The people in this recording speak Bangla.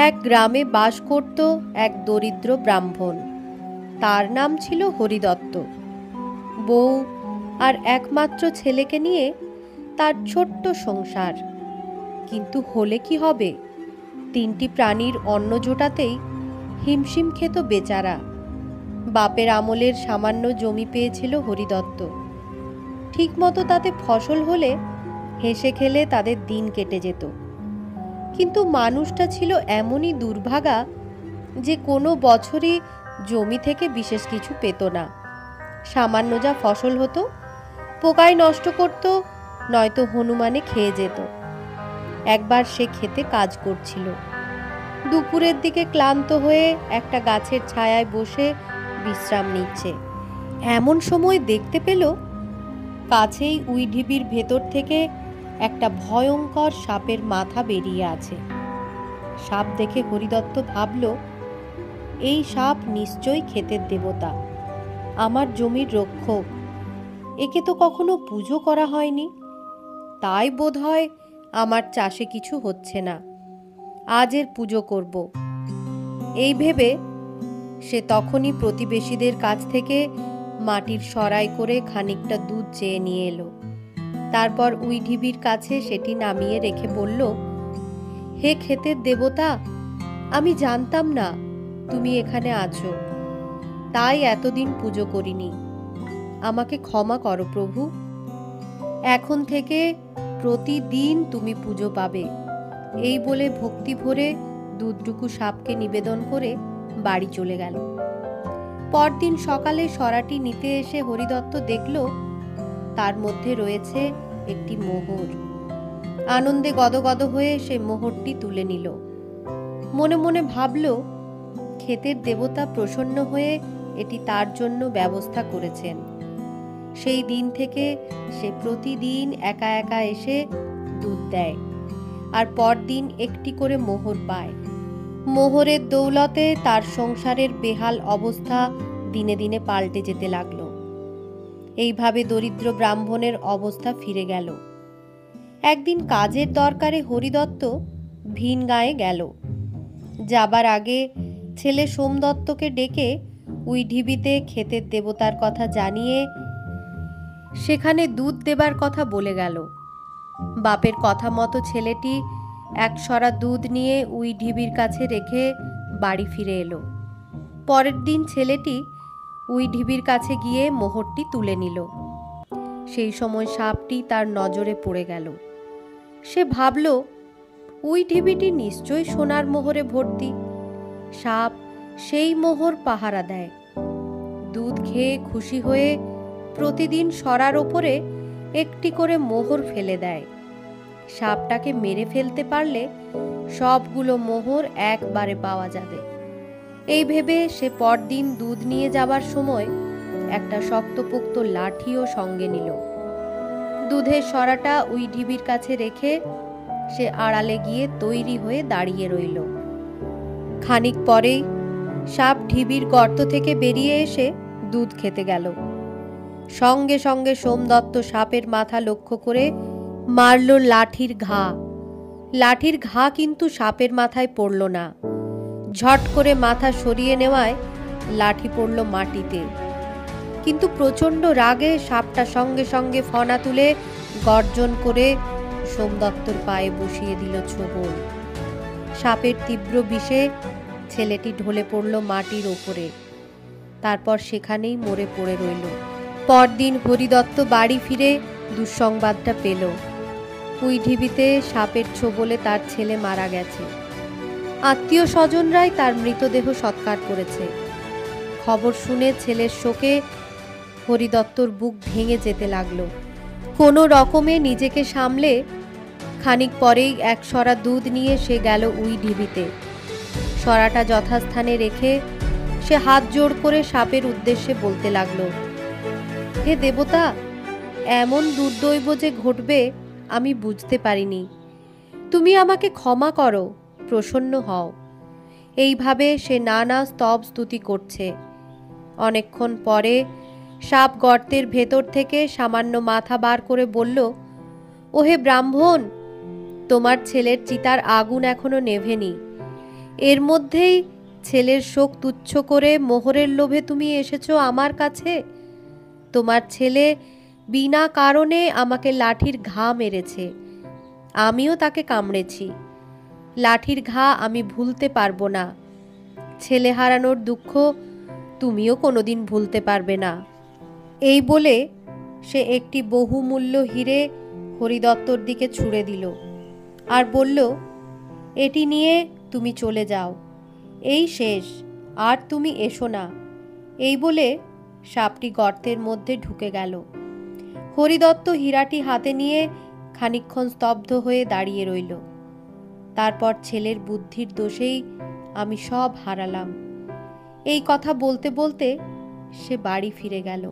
এক গ্রামে বাস করত এক দরিদ্র ব্রাহ্মণ। তার নাম ছিল হরিদত্ত। বউ আর একমাত্র ছেলেকে নিয়ে তার ছোট্ট সংসার। কিন্তু হলে কি হবে, তিনটি প্রাণীর অন্ন জোটাতেই হিমশিম খেত বেচারা। বাপের আমলের সামান্য জমি পেয়েছিল হরিদত্ত। ঠিকমতো তাতে ফসল হলে হেসে খেলে তাদের দিন কেটে যেত। কিন্তু মানুষটা ছিল এমনই দুর্ভাগা যে কোনো বছরই জমি থেকে বিশেষ কিছু পেত না। সামান্য যা ফসল হতো পোকায় নষ্ট করত, নয়তো হনুমানে খেয়ে যেত। একবার সে খেতে কাজ করছিল। দুপুরের দিকে ক্লান্ত হয়ে একটা গাছের ছায়ায় বসে বিশ্রাম নিচ্ছে। এমন সময় দেখতে পেল কাছেই উই ঢিবির ভেতর থেকে একটা ভয়ঙ্কর সাপের মাথা বেরিয়ে আছে। সাপ দেখে হরিদত্ত ভাবল, এই সাপ নিশ্চয়ই ক্ষেতের দেবতা, আমার জমির রক্ষক। একে তো কখনো পুজো করা হয়নি, তাই বোধহয় আমার চাষে কিছু হচ্ছে না। আজ এর পুজো করব। এই ভেবে সে তখনই প্রতিবেশীদের কাছ থেকে মাটির সরাই করে খানিকটা দুধ চেয়ে নিয়ে এলো। তারপর উই ঢিবির কাছে সেটি নামিয়ে রেখে বলল, হে ক্ষেতের দেবতা, আমি জানতাম না তুমি এখানে আছো, তাই এতদিন পুজো করিনি। আমাকে ক্ষমা করো প্রভু। এখন থেকে প্রতিদিন তুমি পুজো পাবে। এই বলে ভক্তি ভরে দুধটুকু সাপকে নিবেদন করে বাড়ি চলে গেল। পরদিন সকালে সরাটি নিতে এসে হরিদত্ত দেখল তার মধ্যে রয়েছে একটি মোহর। আনন্দে গদগদ হয়ে সে মোহরটি তুলে নিল। মনে মনে ভাবল, ক্ষেতের দেবতা প্রসন্ন হয়ে এটি তার জন্য ব্যবস্থা করেছেন। সেই দিন থেকে সে প্রতিদিন একা একা এসে দুধ দেয়, আর পরদিন একটি করে মোহর পায়। মোহরের দৌলতে তার সংসারের বেহাল অবস্থা দিনে দিনে পাল্টে যেতে লাগল। এইভাবে দরিদ্র ব্রাহ্মণের অবস্থা ফিরে গেল। একদিন কাজের দরকারে হরিদত্ত ভিন গাঁয়ে গেল। যাবার আগে ছেলে সোমদত্তকে ডেকে উই ঢিবিতে ক্ষেতের দেবতার কথা জানিয়ে সেখানে দুধ দেবার কথা বলে গেল। বাপের কথা মতো ছেলেটি একসরা দুধ নিয়ে উই ঢিবির কাছে রেখে বাড়ি ফিরে এলো। পরের দিন ছেলেটি উই ঢিবির কাছে গিয়ে মোহরটি তুলে নিল। সেই সময় সাপটি তার নজরে পড়ে গেল। সে ভাবল, উই ঢিবিটি নিশ্চয়ই সোনার মোহরে ভর্তি। সাপ সেই মোহর পাহারা দেয়। দুধ খেয়ে খুশি হয়ে প্রতিদিন সরার ওপরে একটি করে মোহর ফেলে দেয়। সাপটাকে মেরে ফেলতে পারলে সবগুলো মোহর একবারে পাওয়া যাবে। এই ভেবে সে পরদিন দুধ নিয়ে যাবার সময় একটা শক্তপোক্ত লাঠিও সঙ্গে নিল। দুধের সরাটা উই ঢিবির কাছে রেখে সে আড়ালে গিয়ে তৈরি হয়ে দাঁড়িয়ে রইল। খানিক পরেই সাপ ঢিবির গর্ত থেকে বেরিয়ে এসে দুধ খেতে গেল। সঙ্গে সঙ্গে সোমদত্ত সাপের মাথা লক্ষ্য করে মারল লাঠির ঘা। লাঠির ঘা কিন্তু সাপের মাথায় পড়ল না। ঝট করে মাথা সরিয়ে নেওয়ায় লাঠি পড়ল মাটিতে। কিন্তু প্রচণ্ড রাগে সাপটা সঙ্গে সঙ্গে ফনা তুলে গর্জন করে সোমদত্তর পায়ে বসিয়ে দিল ছোবল। সাপের তীব্র বিষে ছেলেটি ঢলে পড়ল মাটির ওপরে। তারপর সেখানেই মরে পড়ে রইল। পরদিন হরিদত্ত বাড়ি ফিরে দুঃসংবাদটা পেল, উই ঢিবিতে সাপের ছোবলে তার ছেলে মারা গেছে। আত্মীয় স্বজনরাই তার মৃতদেহ সৎকার করেছে। খবর শুনে ছেলের শোকে হরিদত্তর বুক ভেঙে যেতে লাগলো। কোনো রকমে নিজেকে সামলে খানিক পরেই এক সরা দুধ নিয়ে সে গেল উই ঢিবিতে। সরাটা যথাস্থানে রেখে সে হাত জোড় করে সাপের উদ্দেশ্যে বলতে লাগলো, হে দেবতা, এমন দুর্দৈব যে ঘটবে আমি বুঝতে পারিনি। তুমি আমাকে ক্ষমা করো, প্রসন্ন হও। এইভাবে সে নানা স্তব স্তুতি করছে। অনেকক্ষণ পরে সাপ গর্তের ভেতর থেকে সামান্য মাথা বার করে বলল, ওহে ব্রাহ্মণ, তোমার ছেলের চিতার আগুন এখনো নেভেনি। এর মধ্যেই ছেলের শোক তুচ্ছ করে মোহরের লোভে তুমি এসেছো আমার কাছে। তোমার ছেলে বিনা কারণে আমাকে লাঠির ঘা মেরেছে, আমিও তাকে কামড়েছি। লাঠির ঘা আমি ভুলতে পারবো না। ছেলে হারানোর দুঃখ তুমিও কোনোদিন ভুলতে পারবে না। এই বলে সে একটি বহুমূল্য হিরে হরিদত্তর দিকে ছুঁড়ে দিল আর বলল, এটি নিয়ে তুমি চলে যাও, এই শেষ, আর তুমি এসো না। এই বলে সাপটি গর্তের মধ্যে ঢুকে গেল। হরিদত্ত হীরাটি হাতে নিয়ে খানিকক্ষণ স্তব্ধ হয়ে দাঁড়িয়ে রইল। তারপর ছেলের বুদ্ধির দোষেই আমি সব হারালাম, এই কথা বলতে বলতে সে বাড়ি ফিরে গেল।